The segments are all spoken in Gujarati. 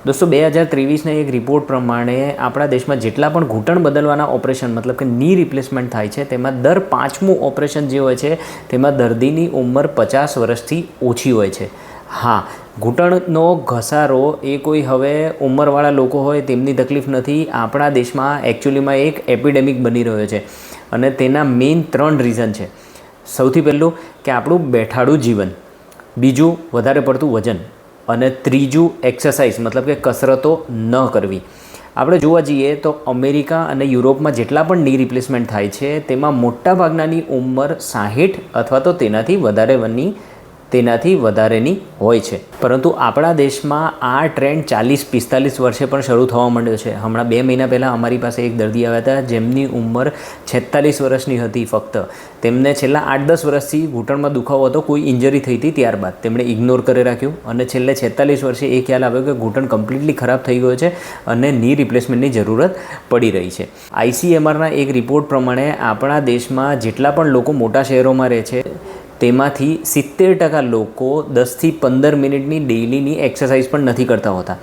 दोस्तों 2023 एक रिपोर्ट प्रमाणे આપણા દેશમાં જેટલા પણ ઘૂંટણ બદલવાના ઓપરેશન મતલબ કે ની રિપ્લેસમેન્ટ થાય છે તેમાં દર 5મું ઓપરેશન જે હોય છે તેમાં દર્દીની ઉંમર 50 વર્ષથી ઓછી હોય છે। હા, ઘૂંટણનો ઘસારો એ કોઈ હવે ઉંમરવાળા લોકો હોય તેમની તકલીફ નથી। આપણા દેશમાં એકચ્યુઅલીમાં એક એપિડેમિક બની રહ્યો છે અને તેના મેઇન 3 રીઝન છે। સૌથી પહેલું કે આપણું બેઠાડું જીવન, બીજું વધારે પડતું વજન અને ત્રીજું एक्सरसाइज मतलब કે કસરતો ન કરવી। આપણે જોવા જઈએ તો અમેરિકા અને યુરોપમાં જેટલા પણ ની રિપ્લેસમેન્ટ થાય છે તેમાં મોટાભાગનાની ઉંમર 60 અથવા તો તેનાથી વધારેની હોય છે। પરંતુ આપણા દેશમાં આ ટ્રેન્ડ 40-45 વર્ષે પણ શરૂ થવા માંડ્યો છે। હમણાં 2 મહિના પહેલાં અમારી પાસે એક દર્દી આવ્યા હતા જેમની ઉંમર 46 વર્ષની હતી ફક્ત। તેમને છેલ્લા 8-10 વર્ષથી ઘૂંટણમાં દુખાવો હતો, કોઈ ઇન્જરી થઈ હતી ત્યારબાદ તેમણે ઇગ્નોર કરી રાખ્યું અને છેલ્લે 46 વર્ષે એ ખ્યાલ આવ્યો કે ઘૂંટણ કમ્પ્લીટલી ખરાબ થઈ ગયો છે અને ની રિપ્લેસમેન્ટની જરૂરત પડી રહી છે। ICMRના એક રિપોર્ટ પ્રમાણે આપણા દેશમાં જેટલા પણ લોકો મોટા શહેરોમાં રહે છે તેમાંથી 70% લોકો 10થી 15 મિનિટની ડેઇલીની એક્સરસાઇઝ પણ નથી કરતા હોતા।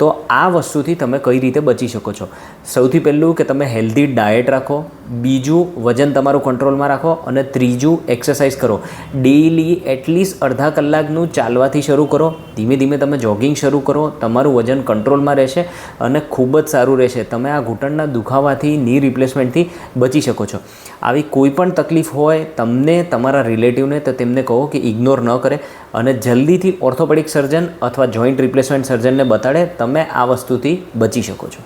તો આ વસ્તુથી તમે કઈ રીતે બચી શકો છો? સૌથી પહેલું કે તમે હેલ્ધી ડાયટ રાખો, બીજું વજન તમારું કંટ્રોલમાં રાખો અને ત્રીજું એક્સરસાઇઝ કરો। ડેઇલી એટલીસ્ટ અડધા કલાકનું ચાલવાથી શરૂ કરો, ધીમે ધીમે તમે જોગિંગ શરૂ કરો, તમારું વજન કંટ્રોલમાં રહેશે અને ખૂબ જ સારું રહેશે। તમે આ ઘૂંટણના દુખાવાથી ની રિપ્લેસમેન્ટથી બચી શકો છો। આવી કોઈ પણ તકલીફ હોય તમને તમારા રિલેટિવને તો તેમને કહો કે ઇગ્નોર ન કરે અને જલ્દીથી ઓર્થોપેડિક સર્જન અથવા જોઈન્ટ રિપ્લેસમેન્ટ સર્જનને બતાડે। તમે આ વસ્તુથી બચી શકો છો।